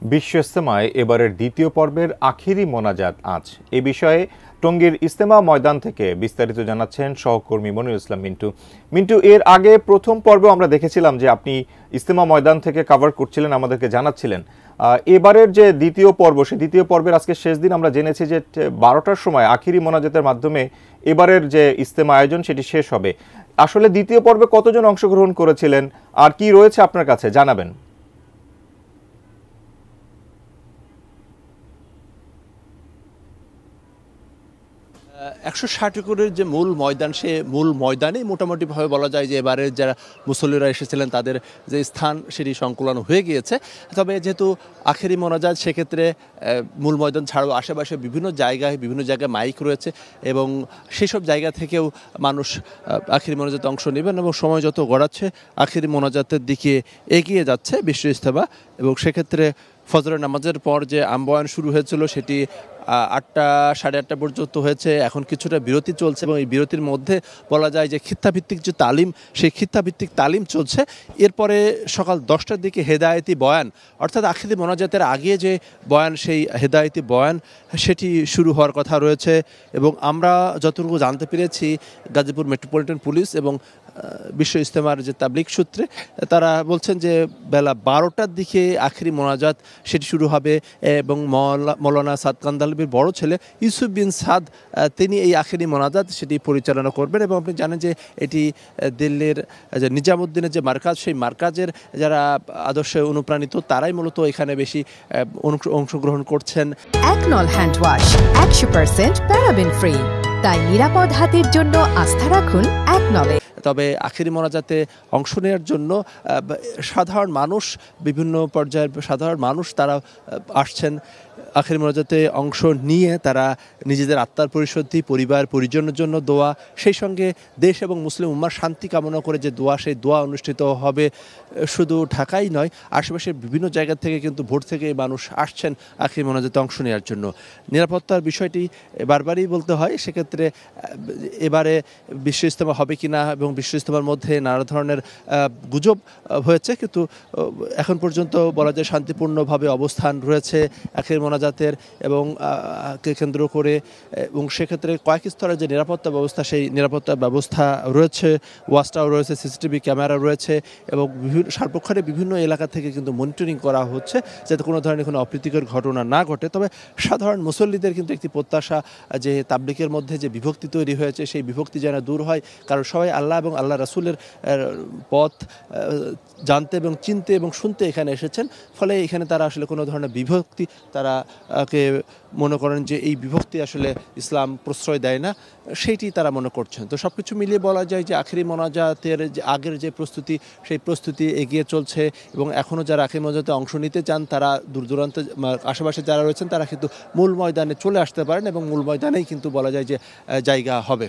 বিশ্ব ইজতেমায় এবারের দ্বিতীয় পর্বের আখিরি মোনাজাত আজ। এ বিষয়ে টঙ্গীর ইজতেমা ময়দান থেকে বিস্তারিত জানাচ্ছেন সহকর্মী মনিরুল ইসলাম মিন্টু। মিন্টু, এর আগে প্রথম পর্বে আমরা দেখেছিলাম যে আপনি ইজতেমা ময়দান থেকে কভার করছিলেন, আমাদেরকে জানাচ্ছিলেন। এবারের যে দ্বিতীয় পর্ব, সেই দ্বিতীয় পর্বের আজকে শেষ দিন, আমরা জেনেছি যে 12টার সময় আখিরি মোনাজাতের মাধ্যমে এবারের যে ইজতেমা আয়োজন সেটি শেষ হবে। আসলে দ্বিতীয় পর্বে কতজন অংশগ্রহণ করেছিলেন আর কি রয়েছে আপনার কাছে জানাবেন? 160 একরের যে মূল ময়দান, সে মূল ময়দানেই মোটামুটিভাবে বলা যায় যে এবারে যারা মুসল্লিরা এসেছিলেন তাদের যে স্থান সেটি সংকুলন হয়ে গিয়েছে। তবে যেহেতু আখেরি মোনাজাত, সেক্ষেত্রে মূল ময়দান ছাড়াও আশেপাশে বিভিন্ন জায়গায় মাইক রয়েছে এবং সেসব জায়গা থেকেও মানুষ আখেরি মোনাজাতে অংশ নেবেন এবং সময় যত গড়াচ্ছে আখেরি মোনাজাতের দিকে এগিয়ে যাচ্ছে বিশ্ব ইজতেমা। এবং সেক্ষেত্রে ফজরের নামাজের পর যে আম্বয়ান শুরু হয়েছিল সেটি 8টা সাড়ে 8টা পর্যন্ত হয়েছে। এখন কিছুটা বিরতি চলছে এবং এই বিরতির মধ্যে বলা যায় যে খিত্তাভিত্তিক যে তালিম, সেই খিত্তাভিত্তিক তালিম চলছে। এরপরে সকাল 10টার দিকে হেদায়েতি বয়ান, অর্থাৎ আখিরি মোনাজাতের আগে যে বয়ান, সেই হেদায়েতি বয়ান সেটি শুরু হওয়ার কথা রয়েছে। এবং আমরা যতটুকু জানতে পেরেছি, গাজীপুর মেট্রোপলিটন পুলিশ এবং বিশ্ব ইজতেমার যে তাবলিগ সূত্রে তারা বলছেন যে বেলা 12টার দিকে আখিরি মোনাজাত সেটি শুরু হবে এবং মৌলানা সাদ কান্দালবির বড় ছেলে ইউসুফ বিন সাদ তিনি এই আখিরি মোনাজাত সেটি পরিচালনা করবেন। এবং আপনি জানেন যে এটি দিল্লির যে নিজামুদ্দিনের যে মার্কাজ, সেই মার্কাজের যারা আদর্শে অনুপ্রাণিত তারাই মূলত এখানে বেশি অংশগ্রহণ করছেন। একনল হ্যান্ড ওয়াশ 100% প্যারাবেন ফ্রি, তাই নিরাপদ হাতের জন্য আস্থা রাখুন একনলে। তবে আখিরি মোনাজাতে অংশ নেওয়ার জন্য সাধারণ মানুষ, বিভিন্ন পর্যায়ের সাধারণ মানুষ তারা আসছেন আখিরি মোনাজাতে অংশ নিয়ে। তারা নিজেদের আত্মার পরিশুদ্ধি, পরিবার পরিজনের জন্য দোয়া, সেই সঙ্গে দেশ এবং মুসলিম উম্মার শান্তি কামনা করে যে দোয়া, সেই দোয়া অনুষ্ঠিত হবে। শুধু ঢাকাই নয়, আশেপাশের বিভিন্ন জায়গা থেকে কিন্তু ভোর থেকে মানুষ আসছেন আখিরি মোনাজাতে অংশ নেওয়ার জন্য। নিরাপত্তার বিষয়টি বারবারই বলতে হয়, সেক্ষেত্রে এবারে বিশ্ব ইজতেমা হবে কিনা এবং বিশ্ব ইজতেমার মধ্যে নানা ধরনের গুজব হয়েছে, কিন্তু এখন পর্যন্ত বলা যায় শান্তিপূর্ণভাবে অবস্থান রয়েছে আখিরি মোনাজাতের এবং কে কেন্দ্র করে। এবং সেক্ষেত্রে কয়েক স্তরের যে নিরাপত্তা ব্যবস্থা, সেই নিরাপত্তা ব্যবস্থা রয়েছে, ওয়াচ টাওয়ার রয়েছে, সিসিটিভি ক্যামেরা রয়েছে এবং সার্বক্ষণিক বিভিন্ন এলাকা থেকে কিন্তু মনিটরিং করা হচ্ছে যাতে কোনো ধরনের কোনো অপ্রীতিকর ঘটনা না ঘটে। তবে সাধারণ মুসল্লিদের কিন্তু একটি প্রত্যাশা যে তাবলিগের মধ্যে যে বিভক্তি তৈরি হয়েছে, সেই বিভক্তি যেন দূর হয়, কারণ সবাই আল্লাহ এবং আল্লাহ রাসূলের পথ জানতে এবং চিনতে এবং শুনতে এখানে এসেছেন। ফলে এখানে তারা আসলে কোনো ধরনের বিভক্তি তারা কে মনে করেন যে এই বিভক্তি আসলে ইসলাম প্রশ্রয় দেয় না, সেইটি তারা মনে করছেন। তো সব কিছু মিলিয়ে বলা যায় যে আখিরি মোনাজাতের যে আগের যে প্রস্তুতি, সেই প্রস্তুতি এগিয়ে চলছে এবং এখনও যারা আখিরি মোনাজাতে অংশ নিতে চান তারা দূর দূরান্ত আশেপাশে যারা রয়েছেন তারা কিন্তু মূল ময়দানে চলে আসতে পারেন এবং মূল ময়দানেই কিন্তু বলা যায় যে জায়গা হবে।